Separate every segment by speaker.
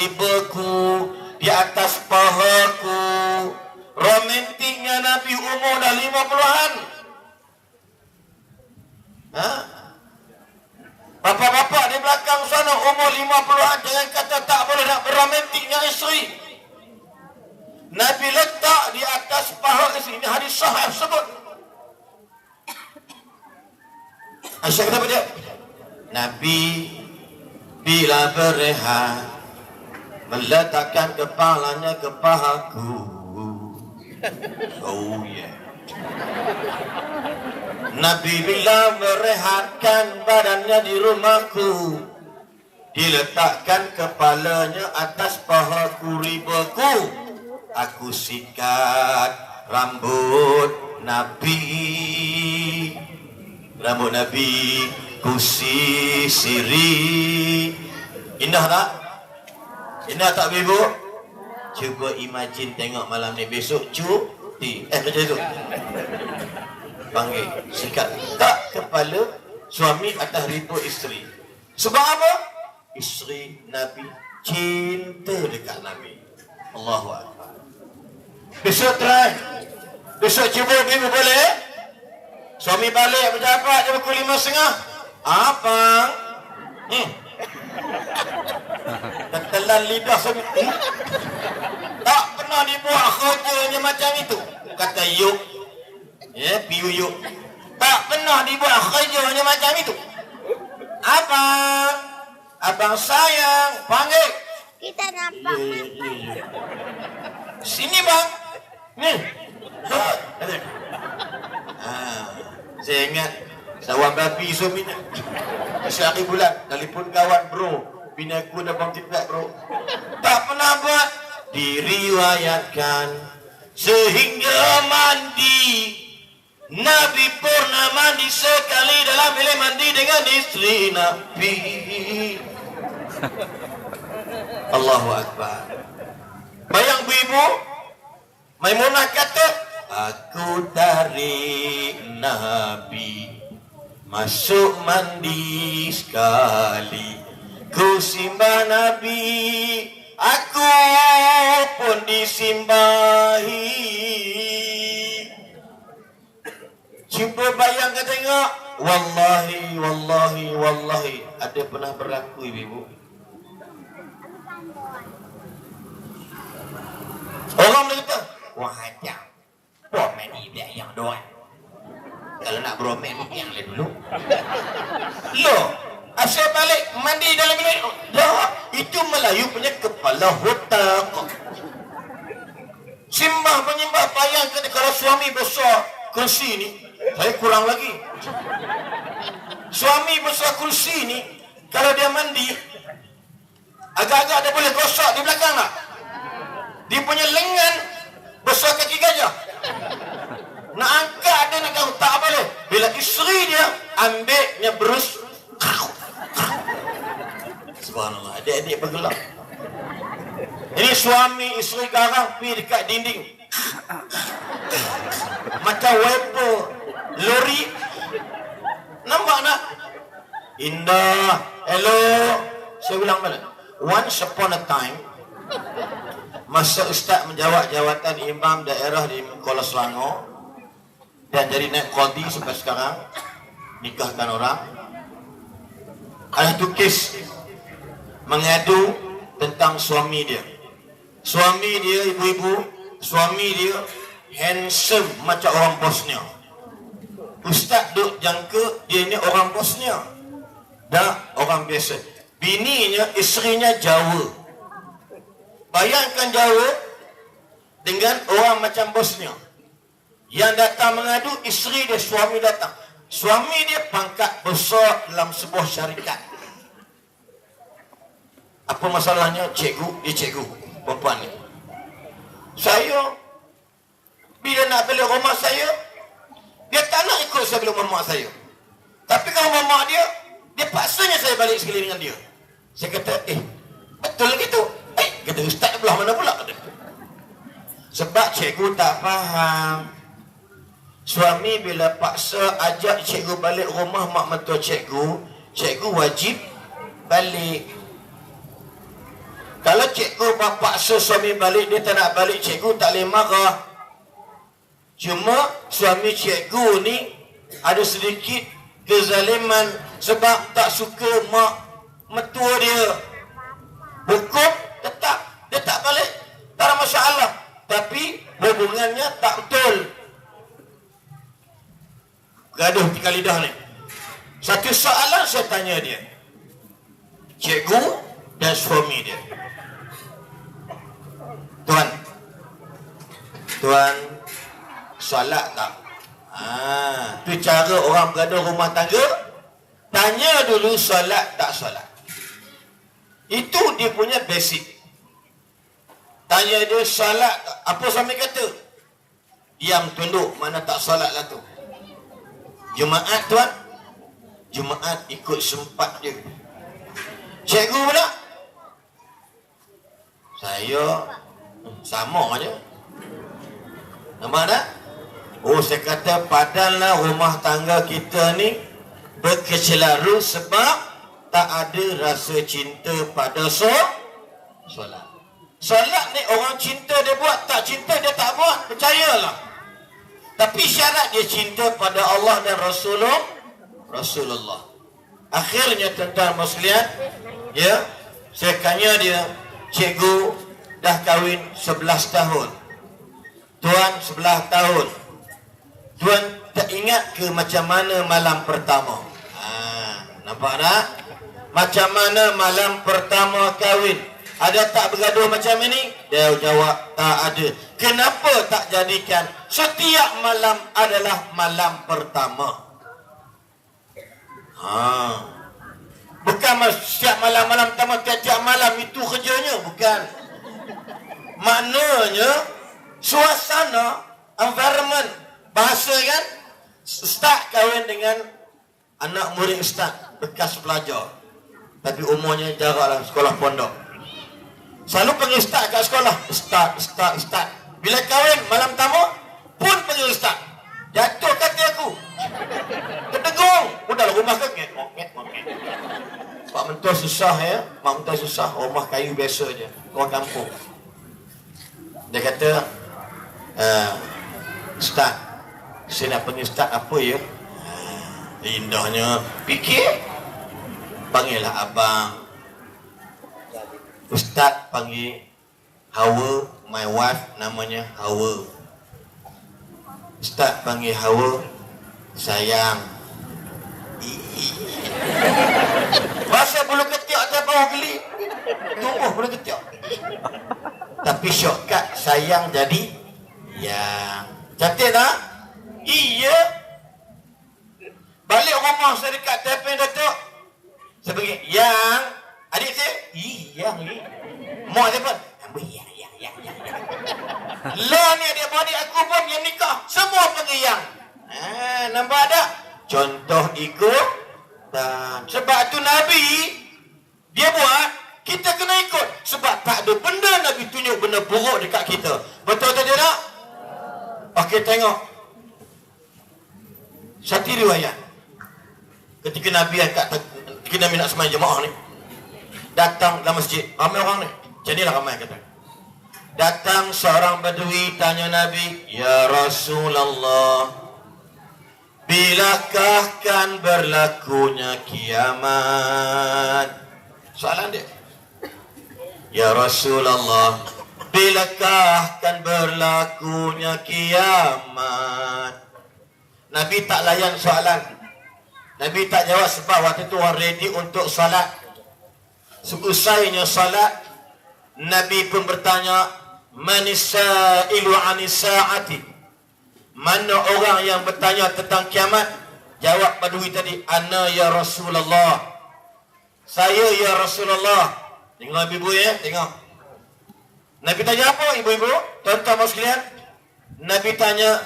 Speaker 1: ribaku, di atas pahaku. Romantiknya Nabi umur dah 50-an. Bapak-bapak di belakang sana umur 50-an, jangan kata tak boleh nak berromantik dengan isteri. Nabi letak di atas paha isteri. Ini hadis sahih sebut. Aisyah kata apa dia? Nabi bila berehat meletakkan kepalanya ke pahaku. Oh yeah. Nabi bila merehatkan badannya di rumahku, diletakkan kepalanya atas pahaku ribaku. Aku sikat rambut Nabi, rambut Nabi ku sisiri. Indah tak? Indah tak ibu? Cuba imagine tengok malam ni, besok cuti. Macam tu. Panggil, sikat tak kepala suami atas ribut isteri. Sebab apa? Isteri Nabi cinta dekat Nabi. Allahu Akbar. Besok try. Besok cuba ibu boleh? Suami balik berdapat dia pukul 5.30. Abang. Tetelan lidah suami. Tak pernah dibuat kerjanya macam itu. Kata yuk. Piu yuk. Tak pernah dibuat kerjanya macam itu. Abang. Abang sayang. Panggil.
Speaker 2: Kita nampak.
Speaker 1: Sini bang. Ni. Saya ingat sawan babi suaminya. Sehari bulan telefon kawan, bro, bini aku dah bangkit pula bro. Tak pernah buat. Diriwayatkan sehingga mandi Nabi pernah mandi sekali dalam bilik mandi dengan istri Nabi. Allahu Akbar. Bayang ibu Maimunah kata, aku tarik Nabi masuk mandi sekali, ku simbah Nabi, aku pun disimbahi. Cuba bayangkan tengok. Wallahi, wallahi, wallahi, ada pernah berlaku ibu. Orang dia kata, wah hajam, bromen dia yang doang. Kalau nak bromen yang lain dulu. Loh, asal balik mandi dalam bilik. Loh, itu Melayu punya kepala otak. Simbah penyembah, bayangkan kalau suami besar kursi ni, saya kurang lagi. Suami besar kursi ni, kalau dia mandi, agak-agak dia boleh gosok di belakang tak? Dia punya lengan besar kaki gajah. Nak angkat dia nak kau tak boleh. Bila isteri dia ambilnya berus. Subhanallah, adik-adik bergelak. Ini suami isteri garang pergi dekat dinding. Macam wiper lori. Nampak tak? Indah. Hello. Saya ulang balik. Once upon a time, masa Ustaz menjawab jawatan imam daerah di Kuala Selangor dan jadi naik qadi sampai sekarang, nikahkan orang, ada tu kes mengadu tentang suami dia. Suami dia, ibu-ibu, suami dia handsome macam orang Bosnia. Ustaz duk jangka dia ni orang Bosnia, dah orang biasa. Bininya, isterinya Jawa. Bayangkan Jawa dengan orang macam Bosnia. Yang datang mengadu, isteri dia, suami datang. Suami dia pangkat besar dalam sebuah syarikat. Apa masalahnya? Cikgu, dia cikgu, perempuan ni. Saya, bila nak beli rumah saya, dia tak nak ikut saya beli rumah saya. Tapi kalau mamak dia, dia paksanya saya balik sekali dengan dia. Saya kata, betul gitu. Kata Ustaz belah mana pula? Sebab cikgu tak faham. Suami bila paksa ajak cikgu balik rumah mak mentua cikgu, cikgu wajib balik. Kalau cikgu paksa suami balik, dia tak nak balik, cikgu tak boleh marah. Cuma suami cikgu ni ada sedikit kezaliman sebab tak suka mak mertua dia. Hukum tetap dia tak balik, tak ada masalah. Tapi hubungannya tak betul. Gaduh tiga lidah ni. Satu soalan saya tanya dia, cikgu dan suami dia, Tuan solat tak? Tu cara orang bergaduh rumah tangga. Tanya dulu solat tak solat. Itu dia punya basic. Tanya dia solat tak? Apa suami kata? Diam tunduk, mana tak solat lah tu. Jumaat tuan, Jumaat ikut sempat je. Cikgu pula, saya sama je. Nampak tak? Oh, saya kata padanlah rumah tangga kita ni berkecelaru sebab tak ada rasa cinta pada solat. Solat ni orang cinta dia buat, tak cinta dia tak buat, percayalah. Tapi syarat dia cinta pada Allah dan Rasulullah. Akhirnya tuan-tuan sekalian, ya, saya tanya dia, cikgu dah kahwin 11 tahun. Tuan 11 tahun. Tuan tak ingat ke macam mana malam pertama? Nampak tak? Macam mana malam pertama kahwin? Ada tak bergaduh macam ini? Dia jawab, tak ada. Kenapa tak jadikan setiap malam adalah malam pertama? Bukan setiap malam-malam pertama, tiap-tiap malam itu kerjanya. Bukan. Maknanya, suasana, environment, bahasa kan? Ustaz kahwin dengan anak murid ustaz, bekas pelajar. Tapi umurnya jaraklah sekolah pondok. Selalu panggil ustaz kat sekolah. Ustaz. Bila kahwin malam pertama pun panggil ustaz. Jatuh kaki aku. Ketegung. Udahlah rumah ke? Ngok. Mak mentua susah ya. Mak mentua susah. Rumah kayu biasa je. Orang kampung. Dia kata, ustaz, saya nak panggil ustaz apa ya? Indahnya. Fikir. Panggillah abang. Ustaz panggil Hawa, my wife namanya Hawa. Ustaz panggil Hawa, sayang. Bahasa bulu ketiak tak bau geli. Tumbuh bulu ketiak. Tapi shortcut sayang jadi yang. Cantik tak? Iya. Balik rumah saya dekat telefon Datuk. Saya pergi, yang adik saya, yang ni. Mak saya pun, yang. Lah ni adik-adik aku pun yang nikah, semua panggil yang. Nampak tak? Contoh ikut. Sebab tu Nabi, dia buat, kita kena ikut. Sebab tak ada benda Nabi tunjuk benda buruk dekat kita. Betul atau tidak? Okey, tengok. Satu riwayat. Ketika Nabi nak sembahyang jemaah ni, datang dalam masjid, ramai orang ni. Jadilah ramai kata. Datang seorang badui tanya Nabi, ya Rasulullah, bilakah kan berlakunya kiamat? Soalan dia. Ya Rasulullah, bilakah kan berlakunya kiamat? Nabi tak layan soalan. Nabi tak jawab sebab waktu itu orang ready untuk salat. Seusainya salat, Nabi pun bertanya, manisailu anisa'ati. Mana orang yang bertanya tentang kiamat? Jawab badui tadi, ana ya Rasulullah. Saya ya Rasulullah. Tengok ibu-ibu ya, tengok. Nabi tanya apa ibu-ibu? Tuan-tuan sekalian, Nabi tanya,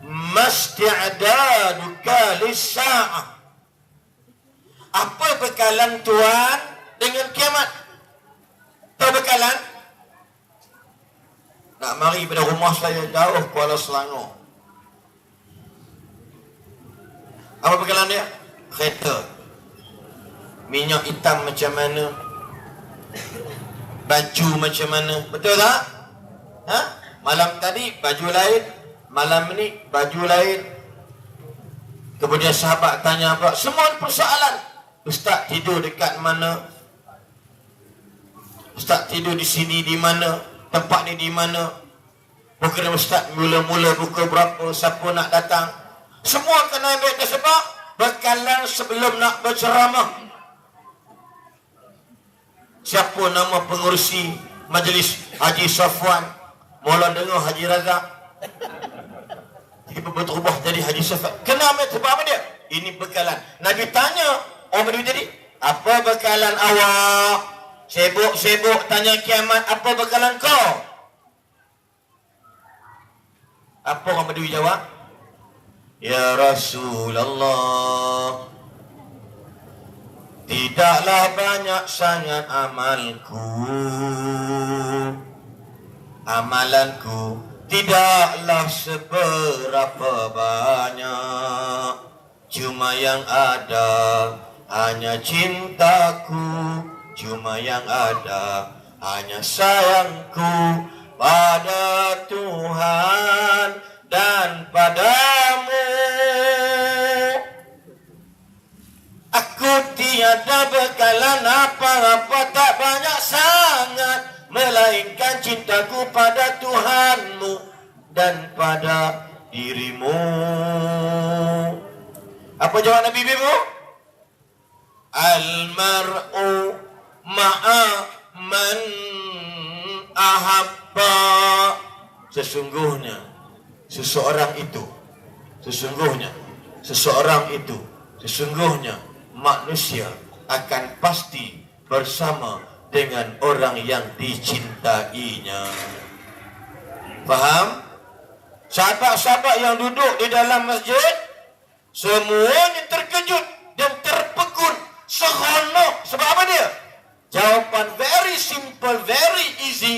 Speaker 1: masti'adaduka lis-sa'ah. Apa bekalan Tuhan dengan kiamat? Tahu bekalan? Nak mari pada rumah saya jauh Kuala Selangor. Apa bekalan dia? Kereta. Minyak hitam macam mana? baju macam mana. Betul tak? Ha? Malam tadi baju lain, malam ni baju lain. Kemudian sahabat tanya apa? Semua persoalan. Ustaz tidur dekat mana? Ustaz tidur di sini di mana? Tempat ni di mana? Bukan Ustaz mula-mula buka berapa? Siapa nak datang? Semua kena ambil ke sebab bekalan sebelum nak berceramah. Siapa nama pengurusi majlis? Haji Safwan. Mula dengar Haji Razak. Tiba berubah jadi Haji Safwan. Kena ambil sebab apa dia? Ini bekalan. Nabi tanya orang Badui tadi, apa bekalan awak? Sibuk-sibuk tanya kiamat, apa bekalan kau? Apa orang Badui jawab? Ya Rasulullah, tidaklah banyak sangat amalanku tidaklah seberapa banyak, cuma yang ada hanya cintaku, cuma yang ada hanya sayangku pada Tuhan dan padamu. Aku tiada bekalan apa-apa, tak banyak sangat, melainkan cintaku pada Tuhanmu dan pada dirimu. Apa jawab Nabi Bibu? Al-mar'u ma'a man ahabba. Sesungguhnya manusia akan pasti bersama dengan orang yang dicintainya. Faham? Sahabat-sahabat yang duduk di dalam masjid semuanya terkejut dan terpegun, seronok. Sebab apa dia? Jawapan very simple, very easy.